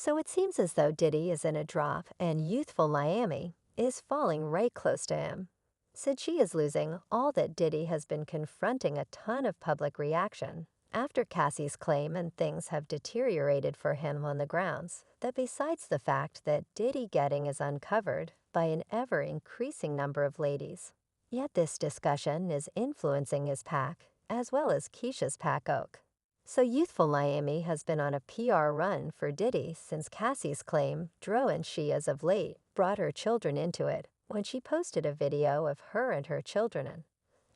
So it seems as though Diddy is in a drop and youthful Miami is falling right close to him. Since she is losing all that Diddy has been confronting a ton of public reaction after Cassie's claim and things have deteriorated for him on the grounds that besides the fact that Diddy getting is uncovered by an ever-increasing number of ladies. Yet this discussion is influencing his pack as well as Keisha's pack Oak. So youthful Miami has been on a PR run for Diddy since Cassie's claim Dro and she as of late brought her children into it when she posted a video of her and her children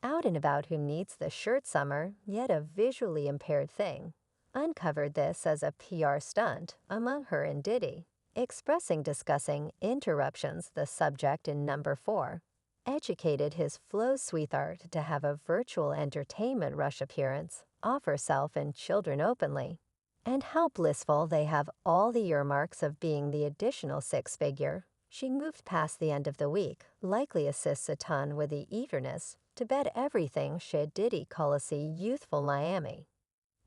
out and about who needs the shirt summer yet a visually impaired thing. Uncovered this as a PR stunt among her and Diddy, expressing discussing interruptions the subject in number 4. Educated his Flo sweetheart to have a virtual entertainment rush appearance, off herself and children openly, and how blissful they have all the earmarks of being the additional six-figure. She moved past the end of the week, likely assists a ton with the eagerness to bet everything should Diddy call a youthful Miami.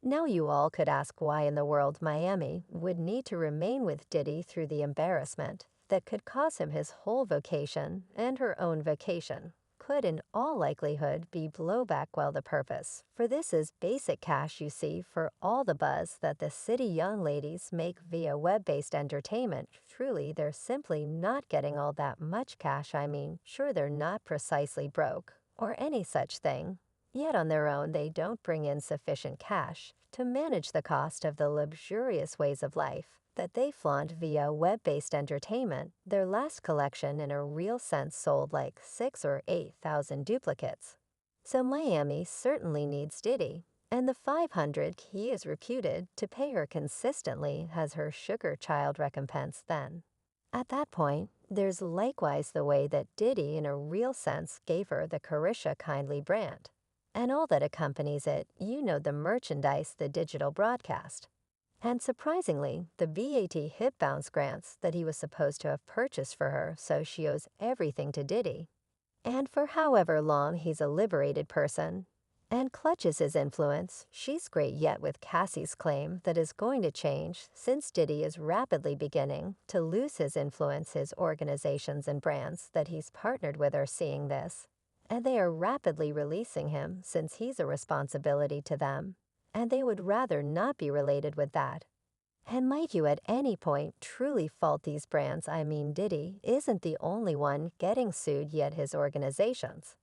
Now you all could ask why in the world Miami would need to remain with Diddy through the embarrassment that could cause him his whole vacation, and her own vacation could in all likelihood be blowback while the purpose. For this is basic cash you see for all the buzz that the city young ladies make via web-based entertainment. Truly, they're simply not getting all that much cash. I mean, sure they're not precisely broke or any such thing. Yet on their own they don't bring in sufficient cash to manage the cost of the luxurious ways of life that they flaunt via web-based entertainment. Their last collection in a real sense sold like 6 or 8,000 duplicates. So Miami certainly needs Diddy, and the $500 he is reputed to pay her consistently as her sugar child recompense then. At that point, there's likewise the way that Diddy in a real sense gave her the Carisha Kindly brand. And all that accompanies it, the merchandise, the digital broadcast. And surprisingly, the BAT hip bounce grants that he was supposed to have purchased for her, so she owes everything to Diddy. And for however long he's a liberated person and clutches his influence, she's great yet with Cassie's claim that is going to change since Diddy is rapidly beginning to lose his influence. His organizations and brands that he's partnered with are seeing this, and they are rapidly releasing him since he's a responsibility to them. And they would rather not be related with that. And might you at any point truly fault these brands? I mean, Diddy isn't the only one getting sued yet his organizations.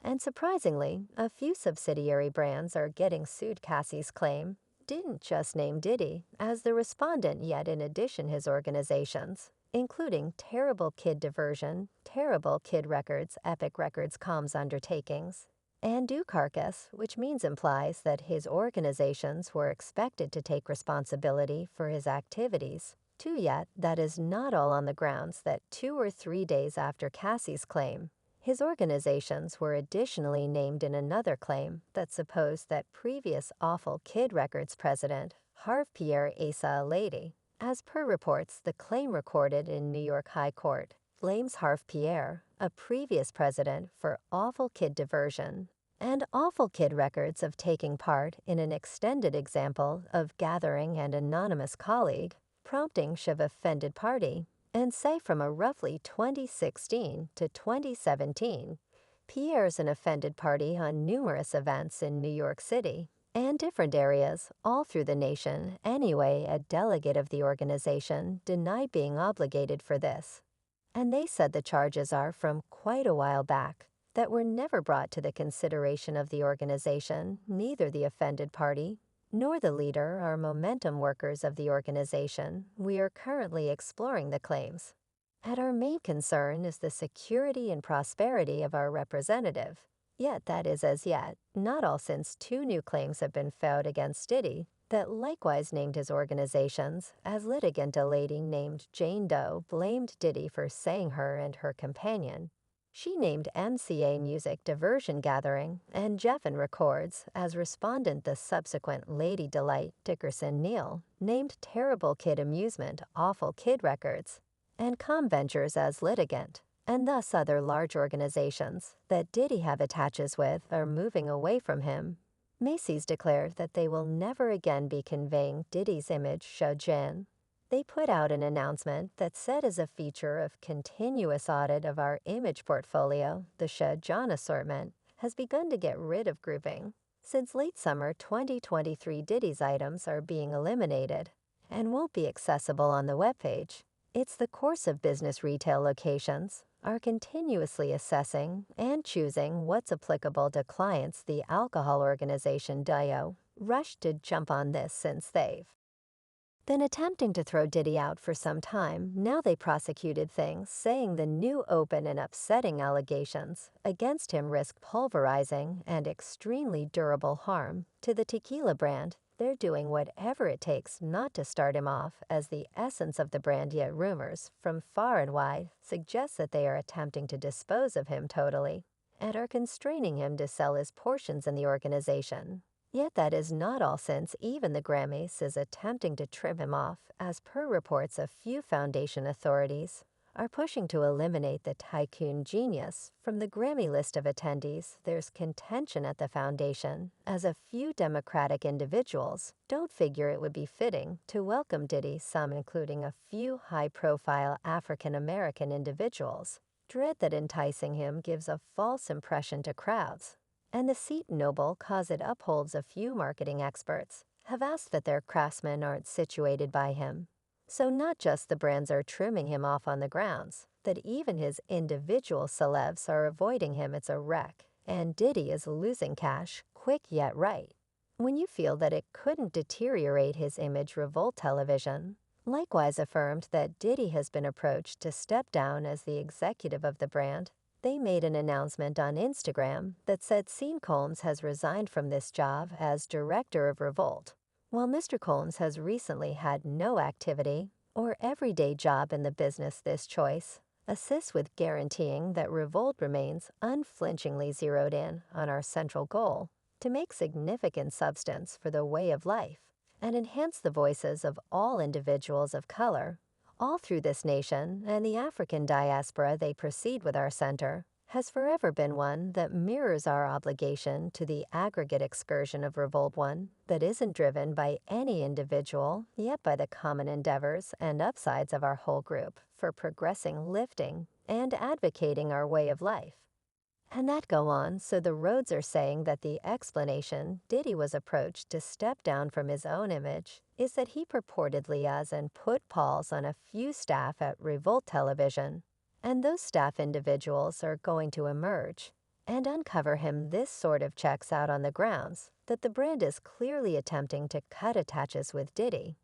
And surprisingly, a few subsidiary brands are getting sued. Cassie's claim didn't just name Diddy as the respondent yet in addition his organizations, including Terrible Kid Diversion, Terrible Kid Records, Epic Records Comms Undertakings, and Do Carcass, which implies that his organizations were expected to take responsibility for his activities. Too, yet that is not all on the grounds that 2 or 3 days after Cassie's claim, his organizations were additionally named in another claim that supposed that previous Awful Kid Records president, Harve Pierre Asa Lady, as per reports, the claim recorded in New York High Court, blames Harve Pierre, a previous president, for Awful Kid Diversion and Awful Kid Records of taking part in an extended example of gathering an anonymous colleague, prompting Shiv offended party, and say from a roughly 2016 to 2017, Pierre's an offended party on numerous events in New York City and different areas all through the nation. Anyway, a delegate of the organization denied being obligated for this. And they said the charges are from quite a while back that were never brought to the consideration of the organization. Neither the offended party nor the leader are momentum workers of the organization. We are currently exploring the claims, and our main concern is the security and prosperity of our representative. Yet that is as yet not all, since 2 new claims have been filed against Diddy that likewise named his organizations as litigant. A lady named Jane Doe blamed Diddy for saying her and her companion. She named MCA Music Diversion Gathering and Geffen Records as respondent. The subsequent Lady Delight Dickerson Neal named Terrible Kid Amusement Awful Kid Records and Com Ventures as litigant, and thus other large organizations that Diddy have attaches with are moving away from him. Macy's declared that they will never again be conveying Diddy's image. Show Jen They put out an announcement that said as a feature of continuous audit of our image portfolio, the Shed John assortment has begun to get rid of grouping. Since late summer 2023 Diddy's items are being eliminated and won't be accessible on the webpage, it's the course of business retail locations are continuously assessing and choosing what's applicable to clients. The alcohol organization Dio rushed to jump on this since they've been attempting to throw Diddy out for some time. Now they prosecuted things, saying the new open and upsetting allegations against him risk pulverizing and extremely durable harm to the tequila brand. They're doing whatever it takes not to start him off as the essence of the brand, yet rumors from far and wide suggest that they are attempting to dispose of him totally and are constraining him to sell his portions in the organization. Yet that is not all, since even the Grammys is attempting to trim him off. As per reports, a few foundation authorities are pushing to eliminate the tycoon genius from the Grammy list of attendees. There's contention at the foundation, as a few Democratic individuals don't figure it would be fitting to welcome Diddy, some including a few high-profile African-American individuals dread that enticing him gives a false impression to crowds. And the seat noble cause it upholds. A few marketing experts have asked that their craftsmen aren't situated by him. So not just the brands are trimming him off on the grounds that even his individual celebs are avoiding him. It's a wreck, and Diddy is losing cash, quick yet right, when you feel that it couldn't deteriorate his image. Revolt Television likewise affirmed that Diddy has been approached to step down as the executive of the brand. They made an announcement on Instagram that said Sean Combs has resigned from this job as director of Revolt. While Mr. Combs has recently had no activity or everyday job in the business, this choice assists with guaranteeing that Revolt remains unflinchingly zeroed in on our central goal to make significant substance for the way of life and enhance the voices of all individuals of color all through this nation and the African diaspora. They proceed with our center has forever been one that mirrors our obligation to the aggregate excursion of Revolt, one that isn't driven by any individual, yet by the common endeavors and upsides of our whole group for progressing, lifting, and advocating our way of life. And that go on. So the roads are saying that the explanation Diddy was approached to step down from his own image is that he purportedly has and put pause on a few staff at Revolt Television, and those staff individuals are going to emerge and uncover him. This sort of checks out on the grounds that the brand is clearly attempting to cut attaches with Diddy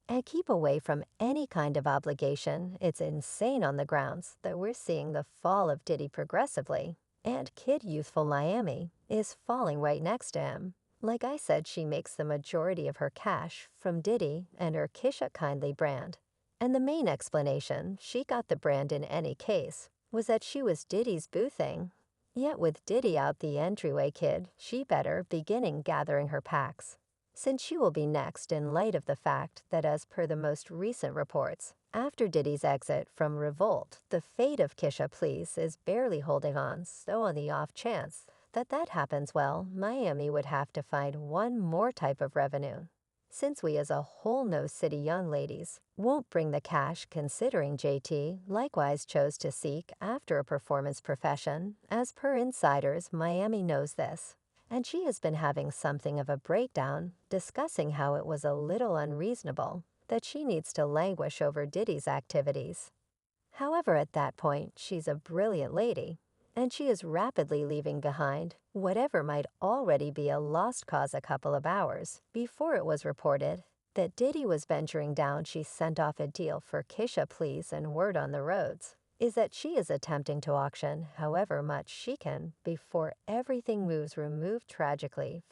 and keep away from any kind of obligation. It's insane on the grounds that we're seeing the fall of Diddy progressively, and Kid Youthful Miami is falling right next to him. Like I said, she makes the majority of her cash from Diddy and her Kisha Kindly brand. And the main explanation she got the brand in any case was that she was Diddy's boo thing. Yet with Diddy out the entryway, Kid, she better beginning gathering her packs, since she will be next, in light of the fact that, as per the most recent reports, after Diddy's exit from Revolt, the fate of Kisha Please is barely holding on. So on the off chance that that happens, well, Miami would have to find one more type of revenue, since we as a whole know city young ladies won't bring the cash, considering JT likewise chose to seek after a performance profession. As per insiders, Miami knows this, and she has been having something of a breakdown, discussing how it was a little unreasonable that she needs to languish over Diddy's activities. However, at that point, she's a brilliant lady, and she is rapidly leaving behind whatever might already be a lost cause. A couple of hours before it was reported that Diddy was venturing down, she sent off a deal for Kisha Please, and word on the roads is that she is attempting to auction however much she can before everything moves. Removed tragically